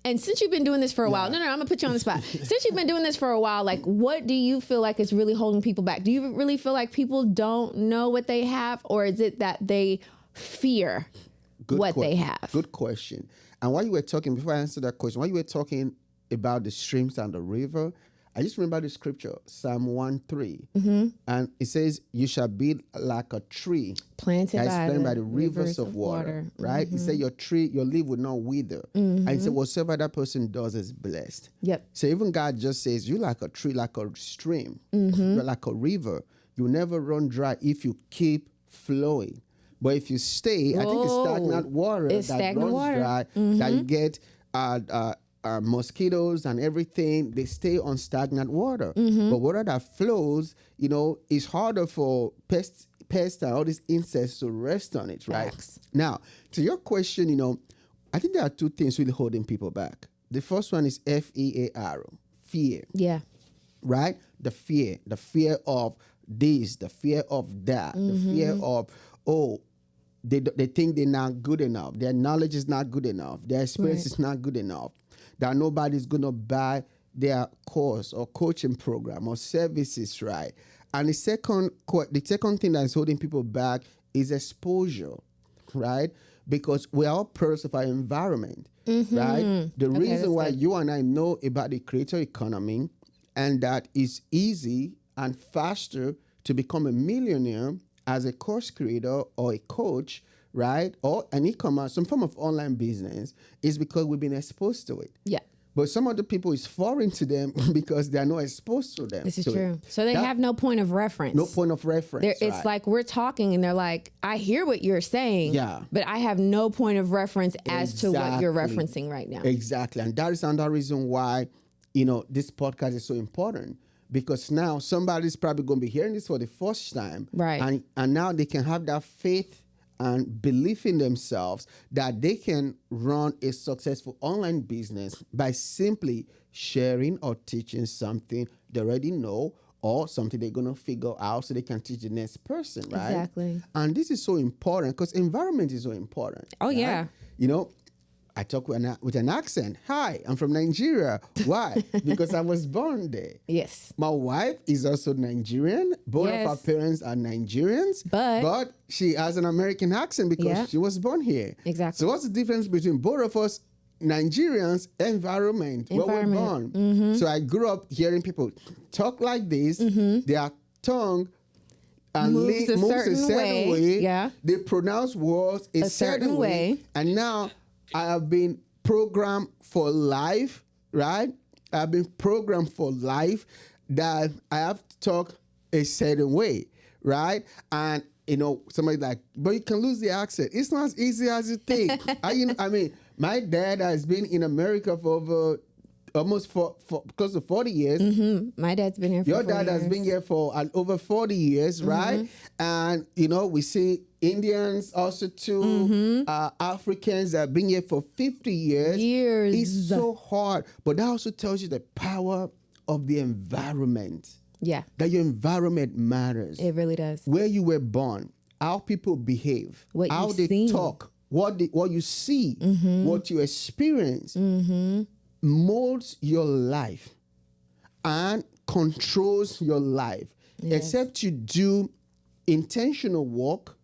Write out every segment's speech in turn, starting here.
And since you've been doing this for a while, no, I'm gonna put you on the spot. Since you've been doing this for a while, like, what do you feel like is really holding people back? Do you really feel like people don't know what they have, or is it that they fear they have? Good question. And while you were talking, before I answer that question, while you were talking about the streams and the river, I just remember the scripture, Psalm 1:3. And it says, you shall be like a tree planted by the rivers of water. Right? It said your leaf would not wither. And it said whatsoever that person does is blessed. Yep. So even God just says, you like a tree, like a stream, you're like a river. You never run dry if you keep flowing. But if you stay, I think it's stagnant water that runs dry, that you get mosquitoes and everything, they stay on stagnant water. But water that flows, is harder for pests and all these insects to rest on it, right? Facts. Now, to your question, I think there are two things really holding people back. The first one is FEAR, fear. Yeah. Right? The fear of this, the fear of that, the fear of, they think they're not good enough. Their knowledge is not good enough. Their experience is not good enough. That nobody's going to buy their course or coaching program or services, right? And the second thing that's holding people back is exposure, right? Because we are all products of our environment, right? The reason why you and I know about the creator economy and that it's easy and faster to become a millionaire as a course creator or a coach, right? Or an e-commerce, some form of online business, is because we've been exposed to it. Yeah. But some other people, it's foreign to them because they are not exposed to them. This is true. So they have no point of reference. No point of reference. It's like we're talking and they're like, I hear what you're saying, but I have no point of reference as to what you're referencing right now. Exactly. And that is another reason why, this podcast is so important. Because now somebody's probably going to be hearing this for the first time. Right. And now they can have that faith and belief in themselves that they can run a successful online business by simply sharing or teaching something they already know or something they're going to figure out so they can teach the next person, right? Exactly. And this is so important because environment is so important. Oh, right? yeah. I talk with an accent. Hi, I'm from Nigeria. Why? Because I was born there. Yes. My wife is also Nigerian. Both of our parents are Nigerians. But she has an American accent because she was born here. Exactly. So what's the difference between both of us Nigerians? Environment. Where we're born. So I grew up hearing people talk like this. Their tongue and moves a certain way. Yeah. They pronounce words a certain way. And now I have been programmed for life, right? I've been programmed for life that I have to talk a certain way, right? And, somebody's like, but you can lose the accent. It's not as easy as you think. My dad has been in America for over almost for close to 40 years. My dad's been here for 40 years. Your dad has been here for over 40 years, right? And, we see Indians also too, Africans that have been here for 50 years. It's so hard. But that also tells you the power of the environment. Yeah. That your environment matters. It really does. Where you were born, how people behave, how they talk, what you see, what you experience, molds your life and controls your life. Except you do intentional work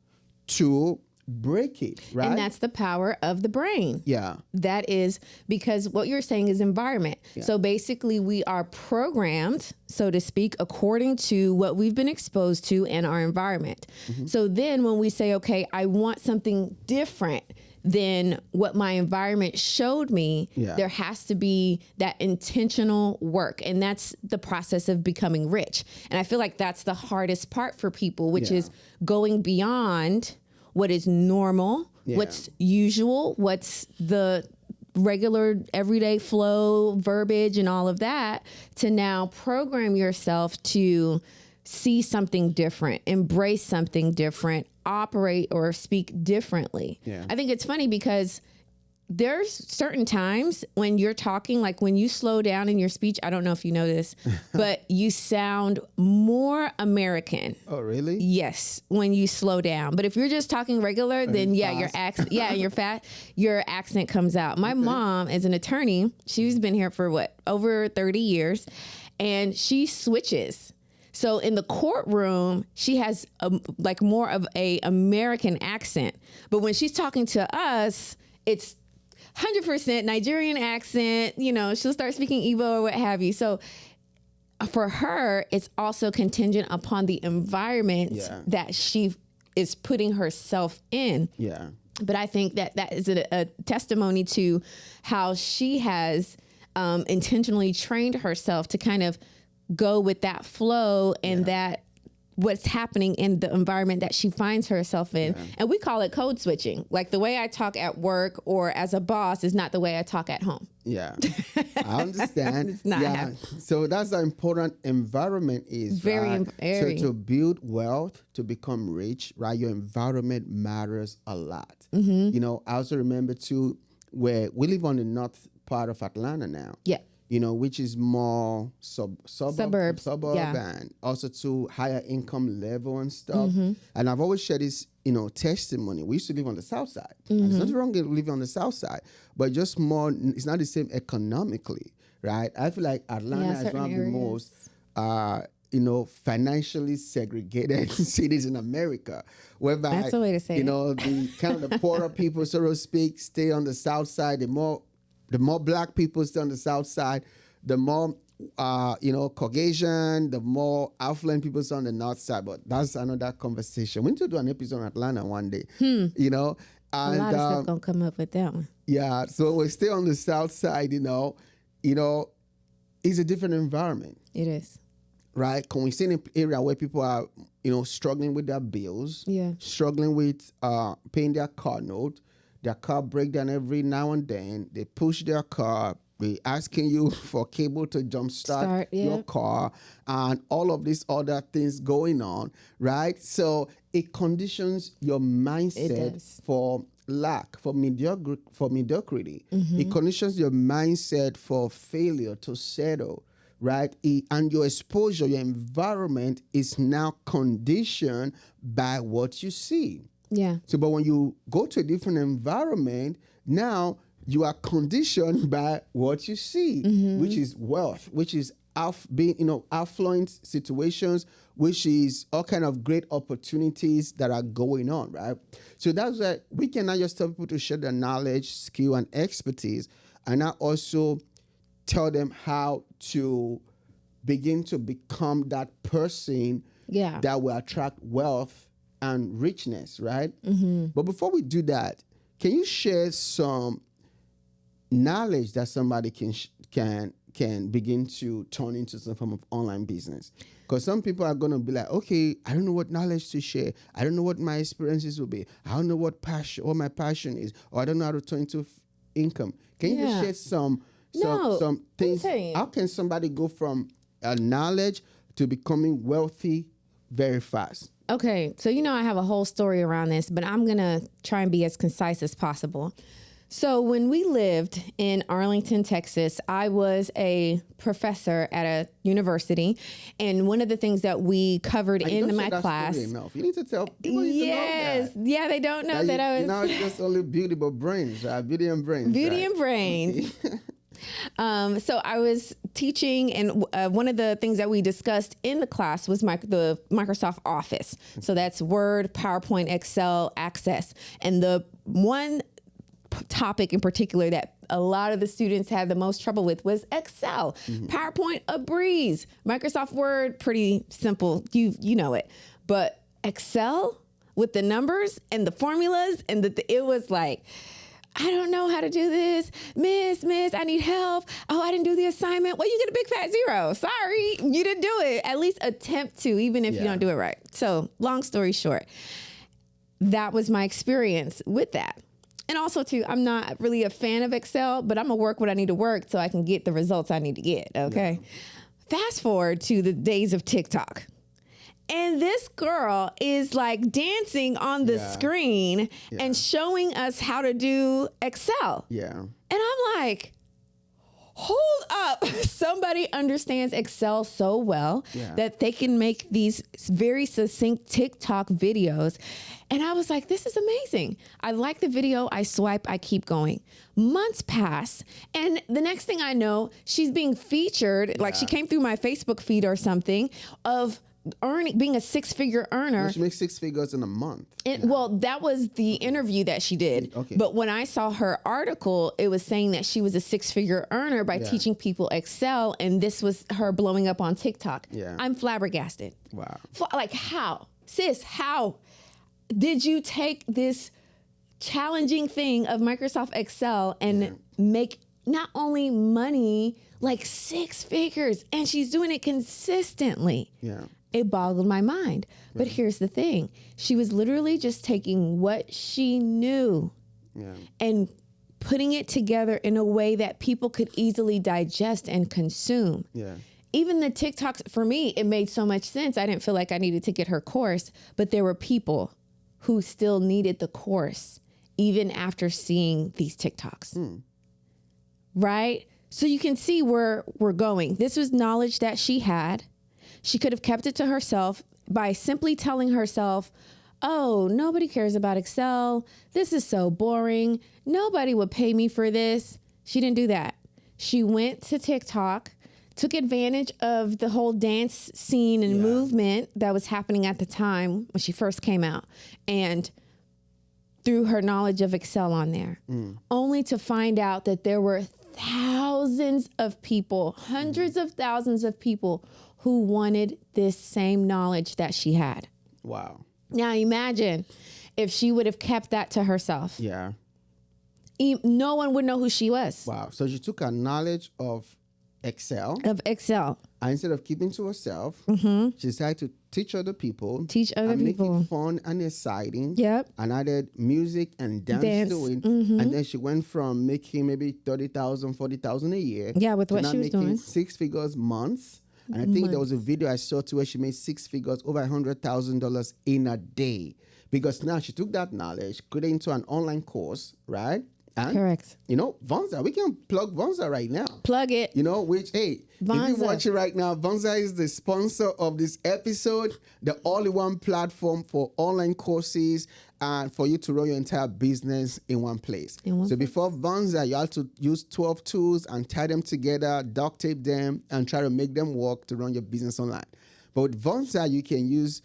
to break it, right? And that's the power of the brain. Yeah. That is because what you're saying is environment. Yeah. So basically we are programmed, so to speak, according to what we've been exposed to in our environment. So then when we say, okay, I want something different than what my environment showed me, there has to be that intentional work. And that's the process of becoming rich. And I feel like that's the hardest part for people, which is going beyond what is normal, what's usual, what's the regular everyday flow, verbiage and all of that, to now program yourself to see something different, embrace something different, operate or speak differently. I think it's funny because there's certain times when you're talking, like when you slow down in your speech, I don't know if you know this, but you sound more American. Oh, really? Yes, when you slow down. But if you're just talking regular, then yeah, your accent, your accent comes out. My mom is an attorney. She's been here for over 30 years, and she switches. So in the courtroom, she has more of a American accent. But when she's talking to us, it's 100% Nigerian accent. You know, she'll start speaking Igbo or what have you. So for her, it's also contingent upon the environment that she is putting herself in. Yeah. But I think that is a testimony to how she has intentionally trained herself to kind of go with that flow and that what's happening in the environment that she finds herself in. Yeah. And we call it code switching. Like the way I talk at work or as a boss is not the way I talk at home. Yeah, I understand. It's not. Yeah. So that's an important environment is very. So to build wealth, to become rich, right? Your environment matters a lot. Mm-hmm. You know, I also remember too, where we live on the north part of Atlanta now. Yeah. You know, which is more suburb, and also to higher income level and stuff. Mm-hmm. And I've always shared this, you know, testimony. We used to live on the south side. Mm-hmm. There's nothing wrong with living on the south side, but just more, it's not the same economically, right? I feel like Atlanta is one of the most, you know, financially segregated cities in America. Whereby, that's a way to say you know, the kind of the poorer people, so to speak, stay on the south side. The more black people stay on the south side, the more, you know, Caucasian, the more affluent people stay on the north side. But that's another conversation. We need to do an episode on Atlanta one day, you know. And, a lot of stuff going to come up with that one. Yeah, so we stay on the south side, you know, it's a different environment. It is. Right? Can we see an area where people are, you know, struggling with their bills, struggling with paying their car note, their car break down every now and then. They push their car. They asking you for cable to jumpstart your car, and all of these other things going on, right? So it conditions your mindset for lack, for mediocrity. Mm-hmm. It conditions your mindset for failure, to settle, right? And your exposure, your environment is now conditioned by what you see. Yeah. So, but when you go to a different environment, now you are conditioned by what you see, which is wealth, which is affluent situations, which is all kind of great opportunities that are going on, right? So that's why we can not just tell people to share their knowledge, skill, and expertise, and now also tell them how to begin to become that person that will attract wealth and richness, right? Mm-hmm. But before we do that, can you share some knowledge that somebody can begin to turn into some form of online business? Because some people are going to be like, okay, I don't know what knowledge to share. I don't know what my experiences will be. I don't know what my passion is, or I don't know how to turn into income. Can you just share some things? How can somebody go from knowledge to becoming wealthy very fast? Okay, so I have a whole story around this, but I'm going to try and be as concise as possible. So when we lived in Arlington, Texas, I was a professor at a university, and one of the things that we covered in my class. You need to tell people. Yes, yeah, they don't know that I was. Now it's just only beauty, but brains, right? Beauty and brains. Beauty and brains. So I was teaching, and one of the things that we discussed in the class was the Microsoft Office. So that's Word, PowerPoint, Excel, Access. And the one topic in particular that a lot of the students had the most trouble with was Excel. Mm-hmm. PowerPoint, a breeze. Microsoft Word, pretty simple. You know it. But Excel with the numbers and the formulas, and it was like, I don't know how to do this. Miss, I need help. Oh, I didn't do the assignment. Well, you get a big fat 0. Sorry, you didn't do it. At least attempt to, even if you don't do it right. So long story short, that was my experience with that. And also too, I'm not really a fan of Excel, but I'm gonna work what I need to work so I can get the results I need to get, okay? Yeah. Fast forward to the days of TikTok. And this girl is like dancing on the screen and showing us how to do Excel. Yeah. And I'm like, hold up. Somebody understands Excel so well that they can make these very succinct TikTok videos. And I was like, this is amazing. I like the video. I swipe, I keep going. Months pass. And the next thing I know, she's being featured. Like she came through my Facebook feed or something of being a six-figure earner. She makes 6 figures in a month. Well, that was the interview that she did. Okay. But when I saw her article, it was saying that she was a six-figure earner by teaching people Excel, and this was her blowing up on TikTok. Yeah. I'm flabbergasted. Wow. Like, how? Sis, how did you take this challenging thing of Microsoft Excel and make not only money, like 6 figures, and she's doing it consistently? Yeah. It boggled my mind. But here's the thing. She was literally just taking what she knew and putting it together in a way that people could easily digest and consume. Yeah. Even the TikToks, for me, it made so much sense. I didn't feel like I needed to get her course, but there were people who still needed the course even after seeing these TikToks. Right? So you can see where we're going. This was knowledge that she had. She could have kept it to herself by simply telling herself, oh, nobody cares about Excel. This is so boring. Nobody would pay me for this. She didn't do that. She went to TikTok, took advantage of the whole dance scene and movement that was happening at the time when she first came out, and threw her knowledge of Excel on there, only to find out that there were thousands of people, hundreds of thousands of people who wanted this same knowledge that she had. Wow. Now imagine if she would have kept that to herself. Yeah. No one would know who she was. Wow. So she took her knowledge of Excel, and instead of keeping to herself, she decided to teach other people. Make it fun and exciting. Yep. And added music and dance to it. And then she went from making maybe 30,000, 40,000 a year. Yeah, with to what now she was making doing. 6 figures months. And I think there was a video I saw too where she made 6 figures, over $100,000 in a day. Because now she took that knowledge, put it into an online course, right? And, Correct. you know, Vonza, we can plug Vonza right now. Plug it. You know, which, hey, Vonza. if you watch it right now, Vonza is the sponsor of this episode, the all-in-one platform for online courses and for you to run your entire business in one place. So before Vonza, you have to use 12 tools and tie them together, duct tape them, and try to make them work to run your business online. But with Vonza, you can use,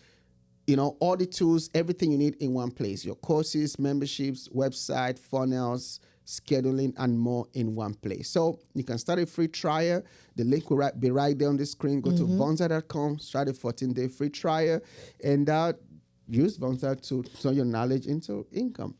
you know, all the tools, everything you need in one place. Your courses, memberships, website, funnels, scheduling, and more in one place. So you can start a free trial. The link will be right there on the screen. Go to Vonza.com, start a 14-day free trial, and use Vonza to turn your knowledge into income.